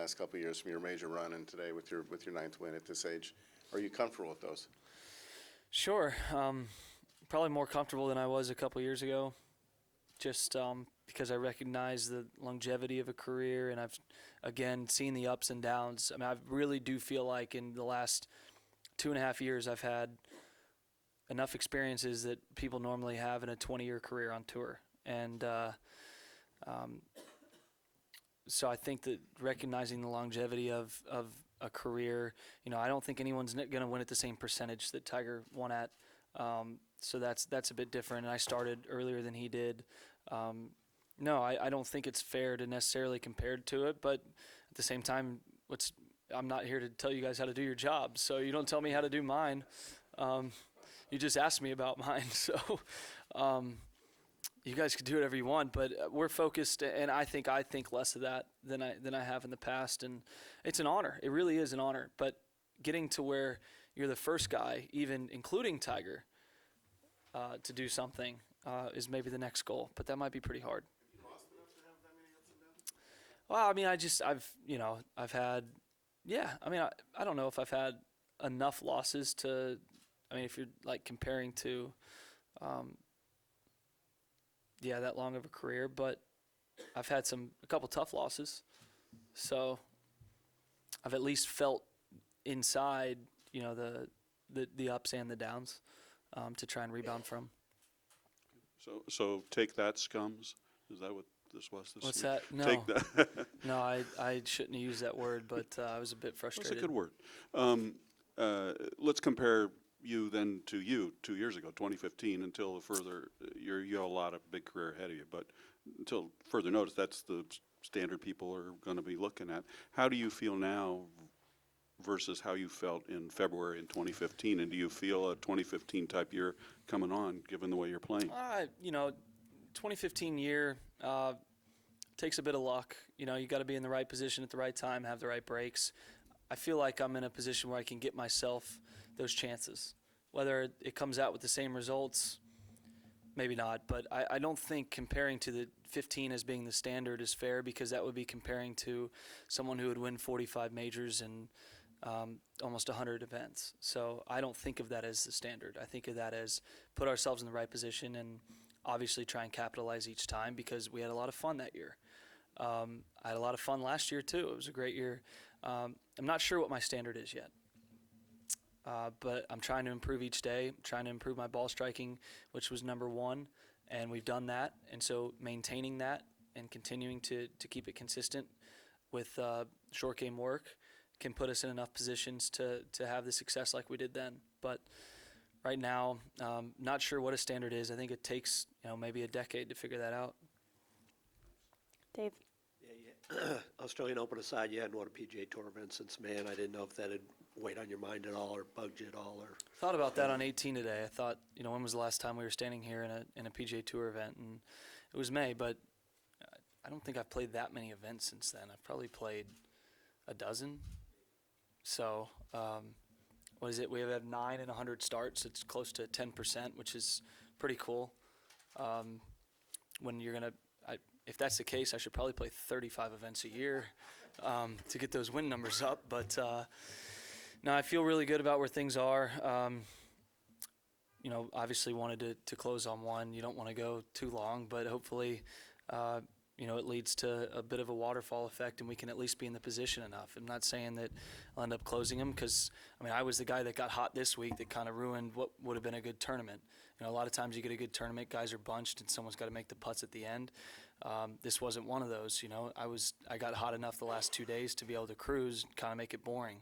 last couple of years from your major run and today with your ninth win at this age. Are you comfortable with those? Sure. Probably more comfortable than I was a couple years ago, just because I recognize the longevity of a career, and I've, again, seen the ups and downs. I mean, I really do feel like in the last 2.5 years I've had enough experiences that people normally have in a 20-year career on tour. And so I think that recognizing the longevity of a career, I don't think anyone's going to win at the same percentage that Tiger won at. So that's a bit different. And I started earlier than he did. No, I don't think it's fair to necessarily compare to it. But at the same time, I'm not here to tell you guys how to do your job. So you don't tell me how to do mine. You just asked me about mine. So you guys can do whatever you want, but we're focused, and I think less of that than I have in the past, and it's an honor. It really is an honor. But getting to where you're the first guy, even including Tiger, to do something is maybe the next goal. But that might be pretty hard. Have you lost enough to have that many ups and downs? Well, I mean, I've had, yeah. I mean, I don't know if I've had enough losses to. I mean, if you're like comparing to. That long of a career, but I've had a couple tough losses. So I've at least felt inside, the ups and the downs to try and rebound from. So take that, scums. Is that what this was this What's week? that? No. Take that. No, I shouldn't have used that word, but I was a bit frustrated. That's a good word. Let's compare you then to you 2 years ago, 2015, until the further, you have a lot of big career ahead of you, but until further notice, that's the standard people are going to be looking at. How do you feel now versus how you felt in February in 2015, and do you feel a 2015 type year coming on, given the way you're playing? 2015 year takes a bit of luck. You got to be in the right position at the right time, have the right breaks. I feel like I'm in a position where I can get myself those chances. Whether it comes out with the same results, maybe not. But I don't think comparing to the 15 as being the standard is fair, because that would be comparing to someone who would win 45 majors and almost 100 events. So I don't think of that as the standard. I think of that as put ourselves in the right position and obviously try and capitalize each time, because we had a lot of fun that year. I had a lot of fun last year too. It was a great year. I'm not sure what my standard is yet. But I'm trying to improve each day. I'm trying to improve my ball striking, which was number one, and we've done that. And so maintaining that and continuing to keep it consistent with short game work can put us in enough positions to have the success like we did then. But right now, not sure what a standard is. I think it takes maybe a decade to figure that out. Dave? Yeah, Australian Open aside, you hadn't won a PGA Tour event since May, and I didn't know if that had weighed on your mind at all or bugged you at all. Or Thought about that on 18 today. I thought, when was the last time we were standing here in a PGA Tour event? And it was May, but I don't think I've played that many events since then. I've probably played a dozen. So, what is it? We have 9 in 100 starts. It's close to 10%, which is pretty cool. When you're going to, if that's the case, I should probably play 35 events a year to get those win numbers up. But no, I feel really good about where things are. Obviously wanted to close on one. You don't want to go too long, but hopefully, it leads to a bit of a waterfall effect, and we can at least be in the position enough. I'm not saying that I'll end up closing them, because, I was the guy that got hot this week that kind of ruined what would have been a good tournament. A lot of times you get a good tournament, guys are bunched, and someone's got to make the putts at the end. This wasn't one of those. I got hot enough the last 2 days to be able to cruise, kind of make it boring.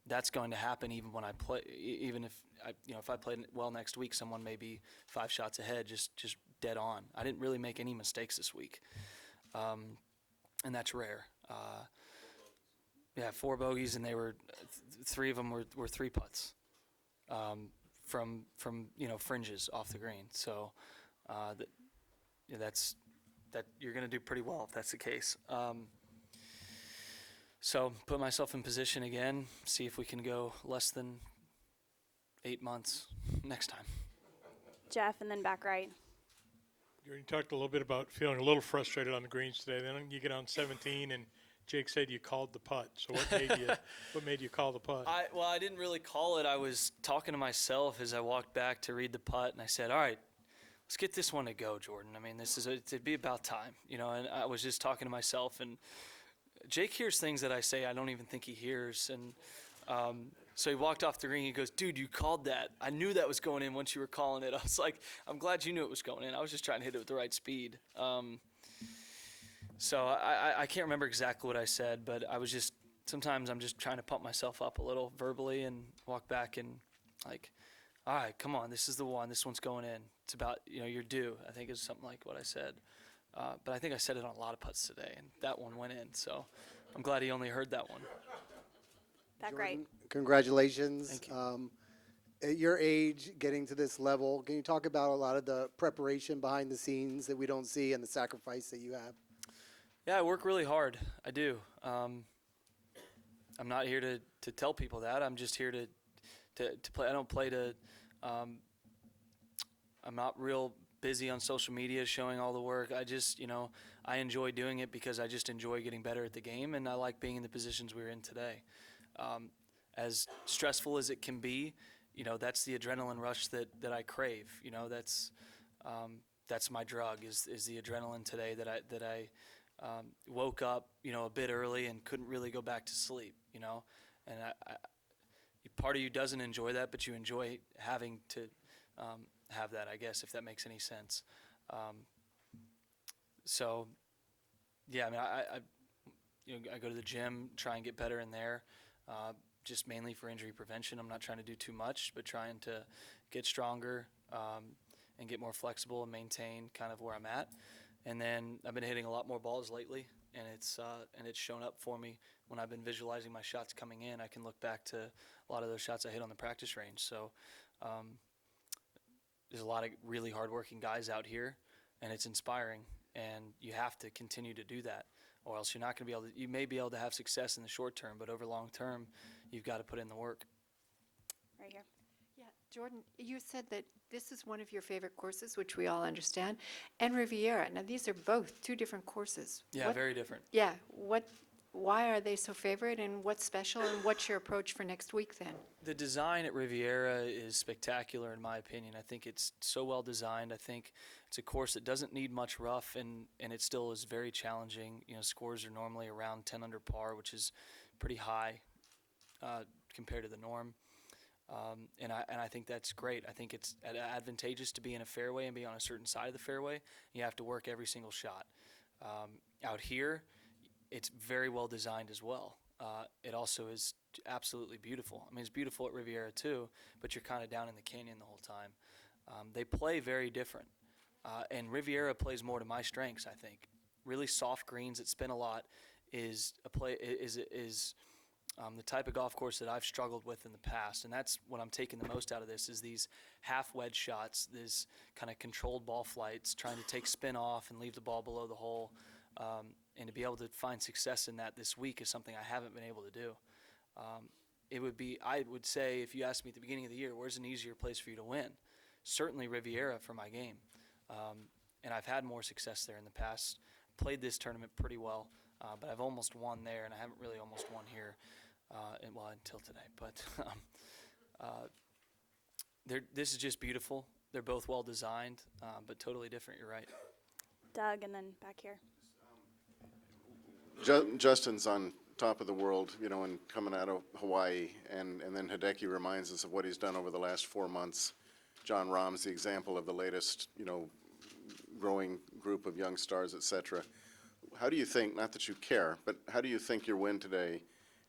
That's going to happen even when I play. Even if I play well next week, someone may be 5 shots ahead, just dead on. I didn't really make any mistakes this week, and that's rare. 4 bogeys, and they were 3 of them were 3 putts from fringes off the green. So that's you're going to do pretty well if that's the case. So put myself in position again, see if we can go less than 8 months next time. Jeff, and then back right. You talked a little bit about feeling a little frustrated on the greens today. Then you get on 17 and Jake said you called the putt. So what made you call the putt? I didn't really call it. I was talking to myself as I walked back to read the putt, and I said, all right, let's get this one to go, Jordan. I mean, it'd be about time, you know, and I was just talking to myself, and Jake hears things that I say I don't even think he hears, and so he walked off the green. He goes, dude, you called that. I knew that was going in once you were calling it. I was like, I'm glad you knew it was going in. I was just trying to hit it with the right speed. So I can't remember exactly what I said, but I was just, sometimes I'm just trying to pump myself up a little verbally and walk back and like, all right, come on, this is the one. This one's going in. It's about, you know, you're due, I think is something like what I said. But I think I said it on a lot of putts today, and that one went in. So I'm glad he only heard that one. Back right. Congratulations. Thank you. At your age, getting to this level, can you talk about a lot of the preparation behind the scenes that we don't see and the sacrifice that you have? Yeah, I work really hard. I do. I'm not here to tell people that. I'm just here to play. I don't play to. I'm not real busy on social media showing all the work. I just, you know, I enjoy doing it because I just enjoy getting better at the game, and I like being in the positions we're in today. As stressful as it can be, you know, that's the adrenaline rush that I crave. You know, that's my drug is the adrenaline today that I woke up, you know, a bit early and couldn't really go back to sleep, you know, and part of you doesn't enjoy that, but you enjoy having to have that, I guess, if that makes any sense. So, yeah, I mean, I go to the gym, try and get better in there, just mainly for injury prevention. I'm not trying to do too much, but trying to get stronger and get more flexible and maintain kind of where I'm at. And then I've been hitting a lot more balls lately, and it's shown up for me when I've been visualizing my shots coming in. I can look back to a lot of those shots I hit on the practice range. So there's a lot of really hardworking guys out here, and it's inspiring. And you have to continue to do that, or else you're not going to be able to. You may be able to have success in the short term, but over long term, you've got to put in the work. Right here. Yeah, Jordan, you said that this is one of your favorite courses, which we all understand, and Riviera. Now, these are both two different courses. Yeah, very different. Yeah, why are they so favorite, and what's special, and what's your approach for next week then? The design at Riviera is spectacular in my opinion. I think it's so well designed. I think it's a course that doesn't need much rough, and it still is very challenging. You know, scores are normally around 10 under par, which is pretty high compared to the norm. And I think that's great. I think it's advantageous to be in a fairway and be on a certain side of the fairway. You have to work every single shot. Out here, it's very well designed as well. It also is absolutely beautiful. I mean, it's beautiful at Riviera too, but you're kind of down in the canyon the whole time. They play very different, and Riviera plays more to my strengths. I think really soft greens that spin a lot is the type of golf course that I've struggled with in the past, and that's what I'm taking the most out of this is these half wedge shots, these kind of controlled ball flights, trying to take spin off and leave the ball below the hole. And to be able to find success in that this week is something I haven't been able to do. I would say, if you asked me at the beginning of the year, where's an easier place for you to win? Certainly Riviera for my game. And I've had more success there in the past. Played this tournament pretty well, but I've almost won there, and I haven't really almost won here, until today. But this is just beautiful. They're both well designed, but totally different, you're right. Doug, and then back here. Justin's on top of the world, you know, and coming out of Hawaii, and then Hideki reminds us of what he's done over the last 4 months. John Rahm's the example of the latest, you know, growing group of young stars, et cetera. How do you think, not that you care, but how do you think your win today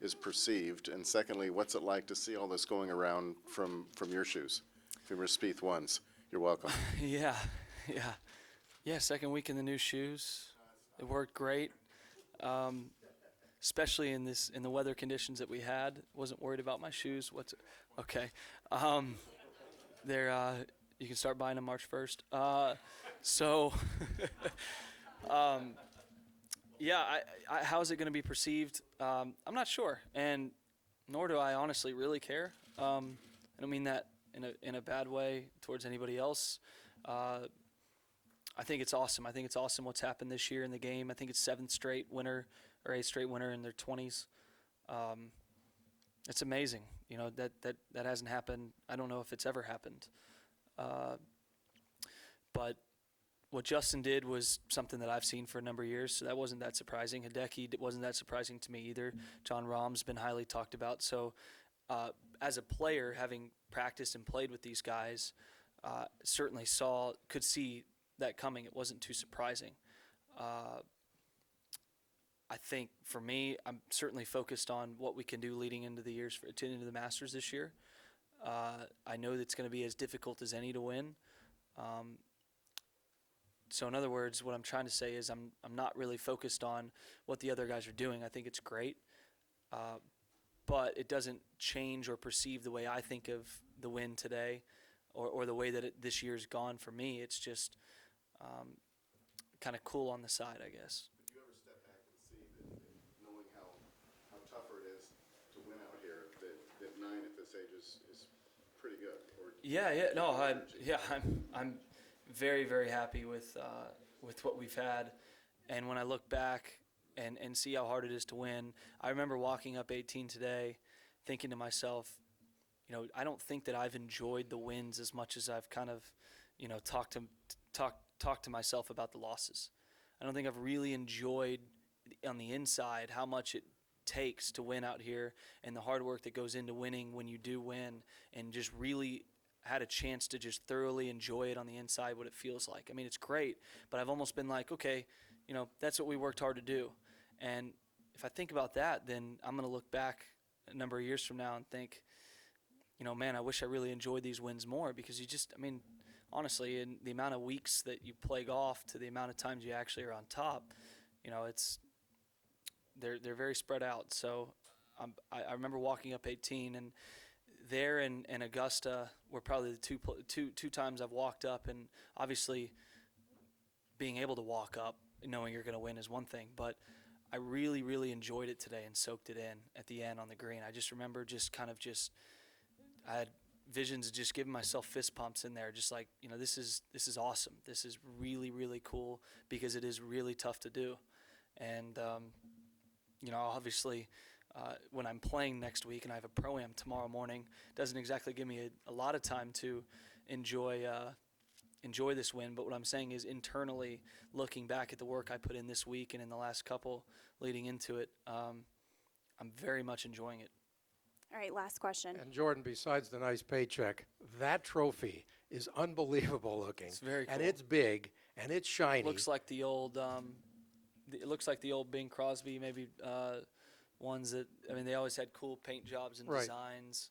is perceived? And secondly, what's it like to see all this going around from your shoes, from your Spieth ones? You're welcome. Yeah. Second week in the new shoes. It worked great. Especially in the weather conditions that we had. Wasn't worried about my shoes. Okay. You can start buying them March 1st. How's it going to be perceived? I'm not sure, and nor do I honestly really care. I don't mean that in a bad way towards anybody else. I think it's awesome. I think it's awesome what's happened this year in the game. I think it's 7th straight winner or 8th straight winner in their 20s. It's amazing. You know, that hasn't happened. I don't know if it's ever happened. But what Justin did was something that I've seen for a number of years, so that wasn't that surprising. Hideki wasn't that surprising to me either. John Rahm's been highly talked about. So as a player, having practiced and played with these guys, certainly could see that coming. It wasn't too surprising. I think for me, I'm certainly focused on what we can do leading into the into the Masters this year. I know that it's going to be as difficult as any to win. So in other words, what I'm trying to say is I'm not really focused on what the other guys are doing. I think it's great, but it doesn't change or perceive the way I think of the win today, or the way that this year's gone for me. It's just kind of cool on the side, I guess. Did you ever step back and see that knowing how tougher it is to win out here, that 9 at this age is pretty good? Or I'm very, very happy with what we've had, and when I look back and see how hard it is to win, I remember walking up 18 today, thinking to myself, you know, I don't think that I've enjoyed the wins as much as I've kind of, you know, talked to myself about the losses. I don't think I've really enjoyed on the inside how much it takes to win out here and the hard work that goes into winning when you do win, and just really had a chance to just thoroughly enjoy it on the inside, what it feels like. I mean, it's great, but I've almost been like, okay, you know, that's what we worked hard to do. And if I think about that, then I'm going to look back a number of years from now and think, you know, man, I wish I really enjoyed these wins more, because I mean, honestly, in the amount of weeks that you play golf to the amount of times you actually are on top, you know, they're very spread out. So I remember walking up 18, and there and Augusta were probably the two times I've walked up, and obviously being able to walk up knowing you're going to win is one thing, but I really, really enjoyed it today and soaked it in at the end on the green. I just remember I had visions of just giving myself fist pumps in there, just like, you know, this is awesome. This is really, really cool, because it is really tough to do. And, you know, obviously, when I'm playing next week and I have a pro-am tomorrow morning, doesn't exactly give me a lot of time to enjoy this win. But what I'm saying is, internally, looking back at the work I put in this week and in the last couple leading into it, I'm very much enjoying it. All right, last question. And Jordan, besides the nice paycheck, that trophy is unbelievable looking. It's very cool. And it's big, and it's shiny. Looks like the old, it looks like the old Bing Crosby, maybe ones that, I mean, they always had cool paint jobs and Right. designs.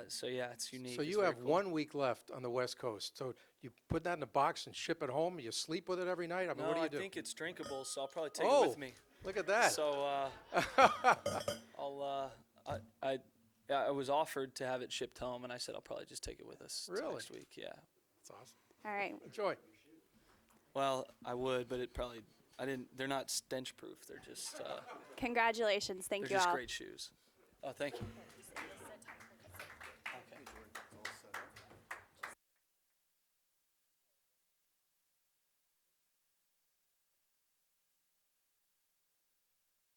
So yeah, it's unique. So It's you very have cool. 1 week left on the West Coast. So you put that in a box and ship it home? You sleep with it every night? I mean, No, what do you I do? think it's drinkable, so I'll probably take Oh, it with me. look at that. So I was offered to have it shipped home, and I said I'll probably just take it with us Really? next week. Yeah. That's awesome. All right. Enjoy. Well, I would, but I didn't. They're not stench proof. They're just Congratulations. Thank they're you just all. great shoes. Oh, thank you.